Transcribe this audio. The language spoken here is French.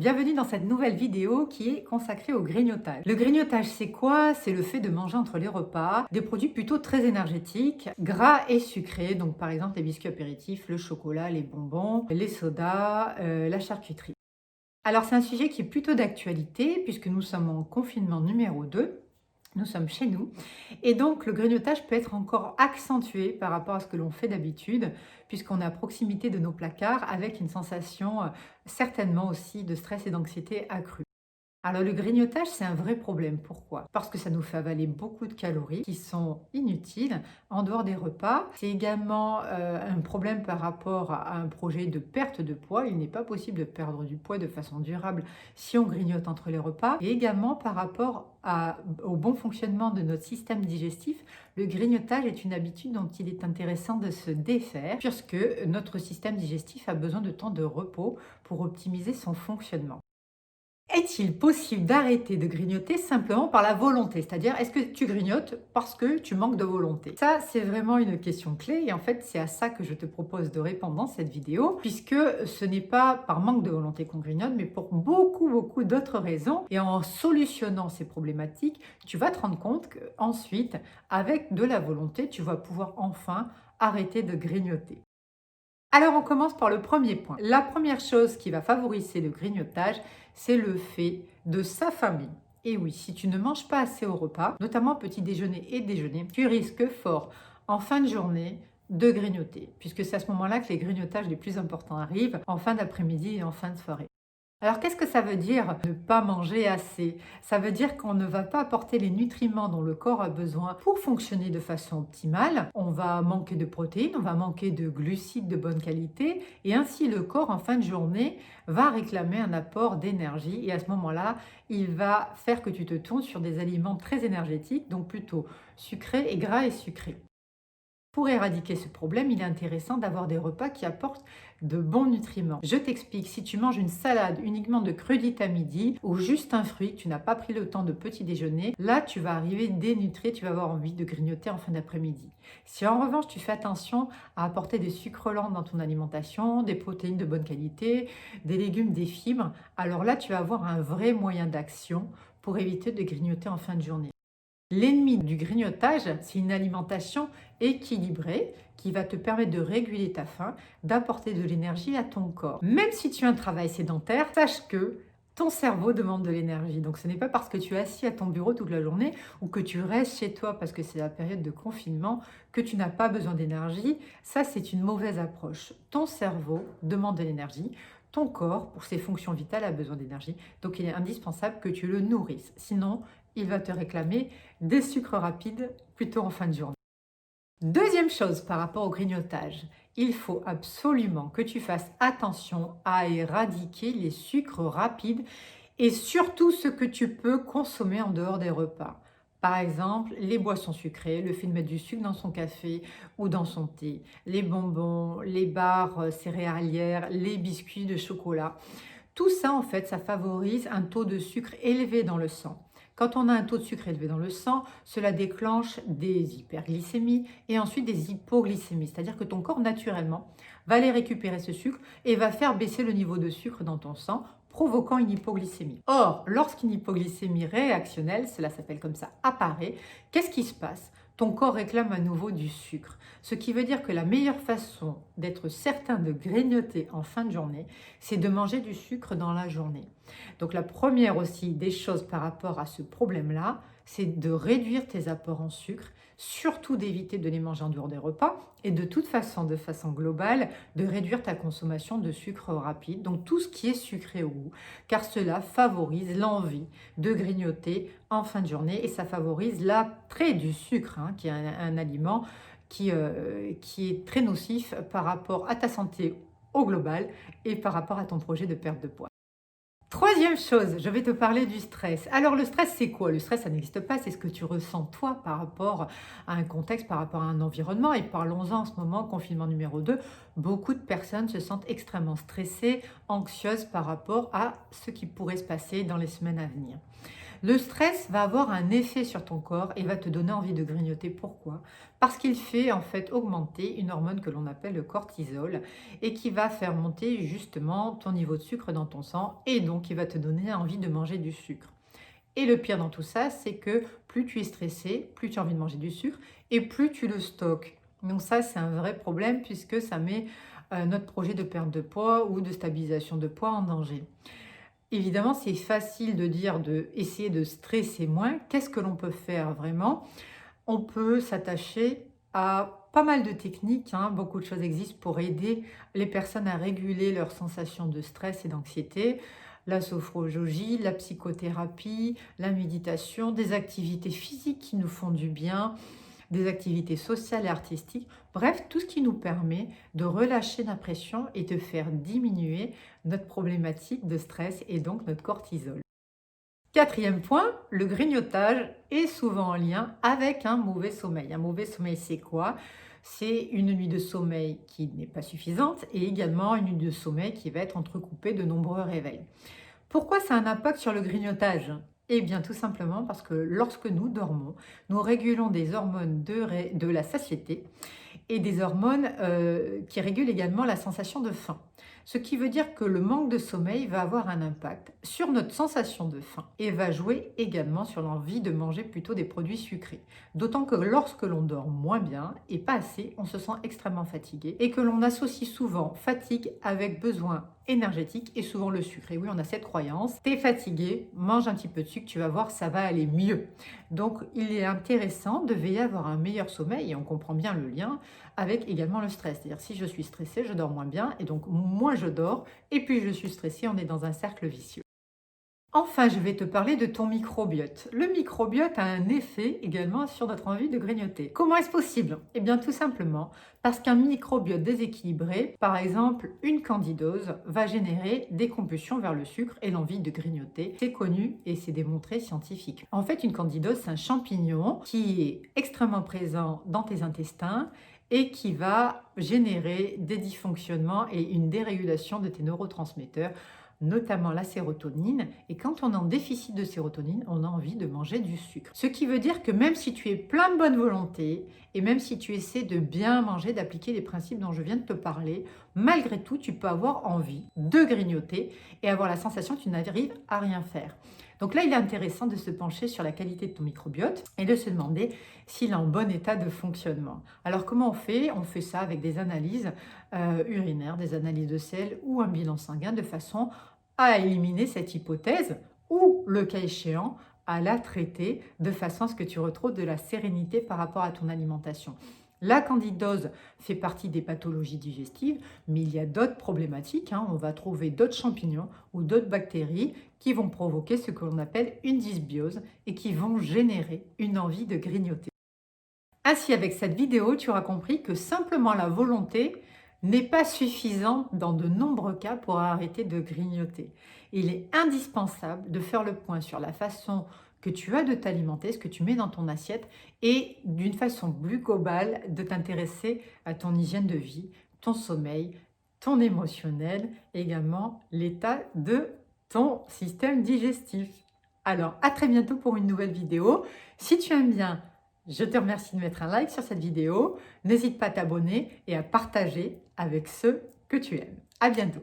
bienvenue dans cette nouvelle vidéo qui est consacrée au grignotage. Le grignotage, c'est quoi? C'est le fait de manger entre les repas des produits plutôt très énergétiques, gras et sucrés, donc par exemple les biscuits apéritifs, le chocolat, les bonbons, les sodas, la charcuterie. Alors c'est un sujet qui est plutôt d'actualité puisque nous sommes en confinement numéro 2. Nous sommes chez nous et donc le grignotage peut être encore accentué par rapport à ce que l'on fait d'habitude puisqu'on est à proximité de nos placards avec une sensation certainement aussi de stress et d'anxiété accrue. Alors le grignotage, c'est un vrai problème. Pourquoi? Parce que ça nous fait avaler beaucoup de calories qui sont inutiles en dehors des repas. C'est également un problème par rapport à un projet de perte de poids. Il n'est pas possible de perdre du poids de façon durable si on grignote entre les repas. Et également par rapport au bon fonctionnement de notre système digestif, le grignotage est une habitude dont il est intéressant de se défaire puisque notre système digestif a besoin de temps de repos pour optimiser son fonctionnement. Est-il possible d'arrêter de grignoter simplement par la volonté? C'est-à-dire, est-ce que tu grignotes parce que tu manques de volonté? Ça, c'est vraiment une question clé et en fait, c'est à ça que je te propose de répondre dans cette vidéo, puisque ce n'est pas par manque de volonté qu'on grignote, mais pour beaucoup d'autres raisons. Et en solutionnant ces problématiques, tu vas te rendre compte qu'ensuite, avec de la volonté, tu vas pouvoir enfin arrêter de grignoter. Alors on commence par le premier point. La première chose qui va favoriser le grignotage, c'est le fait de s'affamer. Et oui, si tu ne manges pas assez au repas, notamment petit déjeuner et déjeuner, tu risques fort en fin de journée de grignoter, puisque c'est à ce moment-là que les grignotages les plus importants arrivent, en fin d'après-midi et en fin de soirée. Alors, qu'est-ce que ça veut dire ne pas manger assez? Ça veut dire qu'on ne va pas apporter les nutriments dont le corps a besoin pour fonctionner de façon optimale. On va manquer de protéines, on va manquer de glucides de bonne qualité et ainsi le corps en fin de journée va réclamer un apport d'énergie et à ce moment-là, il va faire que tu te tournes sur des aliments très énergétiques, donc plutôt sucrés et gras et sucrés. Pour éradiquer ce problème, il est intéressant d'avoir des repas qui apportent de bons nutriments. Je t'explique, si tu manges une salade uniquement de crudites à midi ou juste un fruit, que tu n'as pas pris le temps de petit déjeuner, là tu vas arriver dénutré, tu vas avoir envie de grignoter en fin d'après-midi. Si en revanche tu fais attention à apporter des sucres lents dans ton alimentation, des protéines de bonne qualité, des légumes, des fibres, alors là tu vas avoir un vrai moyen d'action pour éviter de grignoter en fin de journée. L'ennemi du grignotage, c'est une alimentation équilibrée qui va te permettre de réguler ta faim, d'apporter de l'énergie à ton corps. Même si tu as un travail sédentaire, sache que ton cerveau demande de l'énergie. Donc ce n'est pas parce que tu es assis à ton bureau toute la journée ou que tu restes chez toi parce que c'est la période de confinement que tu n'as pas besoin d'énergie. Ça, c'est une mauvaise approche. Ton cerveau demande de l'énergie. Ton corps, pour ses fonctions vitales, a besoin d'énergie. Donc il est indispensable que tu le nourrisses. Sinon, il va te réclamer des sucres rapides plutôt en fin de journée. Deuxième chose par rapport au grignotage, il faut absolument que tu fasses attention à éradiquer les sucres rapides et surtout ce que tu peux consommer en dehors des repas. Par exemple, les boissons sucrées, le fait de mettre du sucre dans son café ou dans son thé, les bonbons, les barres céréalières, les biscuits de chocolat. Tout ça, en fait, ça favorise un taux de sucre élevé dans le sang. Quand on a un taux de sucre élevé dans le sang, cela déclenche des hyperglycémies et ensuite des hypoglycémies. C'est-à-dire que ton corps, naturellement, va aller récupérer ce sucre et va faire baisser le niveau de sucre dans ton sang, provoquant une hypoglycémie. Or, lorsqu'une hypoglycémie réactionnelle, cela s'appelle comme ça, apparaît, qu'est-ce qui se passe? Ton corps réclame à nouveau du sucre. Ce qui veut dire que la meilleure façon d'être certain de grignoter en fin de journée, c'est de manger du sucre dans la journée. Donc la première aussi des choses par rapport à ce problème-là, c'est de réduire tes apports en sucre, surtout d'éviter de les manger en dehors des repas et de toute façon, de façon globale, de réduire ta consommation de sucre rapide, donc tout ce qui est sucré au goût, car cela favorise l'envie de grignoter en fin de journée et ça favorise l'attrait du sucre, qui est un aliment qui est très nocif par rapport à ta santé au global et par rapport à ton projet de perte de poids. Troisième chose, je vais te parler du stress. Alors le stress, c'est quoi? Le stress, ça n'existe pas, c'est ce que tu ressens toi par rapport à un contexte, par rapport à un environnement. Et parlons-en en ce moment, confinement numéro 2, beaucoup de personnes se sentent extrêmement stressées, anxieuses par rapport à ce qui pourrait se passer dans les semaines à venir. Le stress va avoir un effet sur ton corps et va te donner envie de grignoter. Pourquoi? Parce qu'il fait en fait augmenter une hormone que l'on appelle le cortisol et qui va faire monter justement ton niveau de sucre dans ton sang et donc qui va te donner envie de manger du sucre. Et le pire dans tout ça, c'est que plus tu es stressé, plus tu as envie de manger du sucre et plus tu le stockes. Donc ça, c'est un vrai problème puisque ça met notre projet de perte de poids ou de stabilisation de poids en danger. Évidemment, c'est facile de dire de essayer de stresser moins. Qu'est-ce que l'on peut faire vraiment? On peut s'attacher à pas mal de techniques, hein. Beaucoup de choses existent pour aider les personnes à réguler leurs sensations de stress et d'anxiété. La sophrologie, la psychothérapie, la méditation, des activités physiques qui nous font du bien, des activités sociales et artistiques. Bref, tout ce qui nous permet de relâcher la pression et de faire diminuer notre problématique de stress et donc notre cortisol. Quatrième point, le grignotage est souvent en lien avec un mauvais sommeil. Un mauvais sommeil, c'est quoi? C'est une nuit de sommeil qui n'est pas suffisante et également une nuit de sommeil qui va être entrecoupée de nombreux réveils. Pourquoi ça a un impact sur le grignotage? Eh bien, tout simplement parce que lorsque nous dormons, nous régulons des hormones de la satiété et des hormones qui régulent également la sensation de faim. Ce qui veut dire que le manque de sommeil va avoir un impact sur notre sensation de faim et va jouer également sur l'envie de manger plutôt des produits sucrés. D'autant que lorsque l'on dort moins bien et pas assez, on se sent extrêmement fatigué et que l'on associe souvent fatigue avec besoin énergétique et souvent le sucre. Et oui, on a cette croyance, t'es fatigué, mange un petit peu de sucre, tu vas voir, ça va aller mieux. Donc, il est intéressant de veiller à avoir un meilleur sommeil et on comprend bien le lien avec également le stress. C'est-à-dire, si je suis stressée, je dors moins bien et donc moins je dors et puis je suis stressée, on est dans un cercle vicieux. Enfin, je vais te parler de ton microbiote. Le microbiote a un effet également sur notre envie de grignoter. Comment est-ce possible? Eh bien, tout simplement parce qu'un microbiote déséquilibré, par exemple une candidose, va générer des compulsions vers le sucre et l'envie de grignoter. C'est connu et c'est démontré scientifique. En fait, une candidose, c'est un champignon qui est extrêmement présent dans tes intestins et qui va générer des dysfonctionnements et une dérégulation de tes neurotransmetteurs, notamment la sérotonine. Et quand on est en déficit de sérotonine, on a envie de manger du sucre. Ce qui veut dire que même si tu es plein de bonne volonté et même si tu essaies de bien manger, d'appliquer les principes dont je viens de te parler, malgré tout, tu peux avoir envie de grignoter et avoir la sensation que tu n'arrives à rien faire. Donc là, il est intéressant de se pencher sur la qualité de ton microbiote et de se demander s'il est en bon état de fonctionnement. Alors comment on fait? On fait ça avec des analyses urinaires, des analyses de sel ou un bilan sanguin de façon à éliminer cette hypothèse ou, le cas échéant, à la traiter de façon à ce que tu retrouves de la sérénité par rapport à ton alimentation. La candidose fait partie des pathologies digestives, mais il y a d'autres problématiques, hein. On va trouver d'autres champignons ou d'autres bactéries qui vont provoquer ce que l'on appelle une dysbiose et qui vont générer une envie de grignoter. Ainsi, avec cette vidéo, tu auras compris que simplement la volonté n'est pas suffisante dans de nombreux cas pour arrêter de grignoter. Il est indispensable de faire le point sur la façon que tu as de t'alimenter, ce que tu mets dans ton assiette et d'une façon plus globale de t'intéresser à ton hygiène de vie, ton sommeil, ton émotionnel, également l'état de ton système digestif. Alors, à très bientôt pour une nouvelle vidéo. Si tu aimes bien, je te remercie de mettre un like sur cette vidéo. N'hésite pas à t'abonner et à partager avec ceux que tu aimes. À bientôt.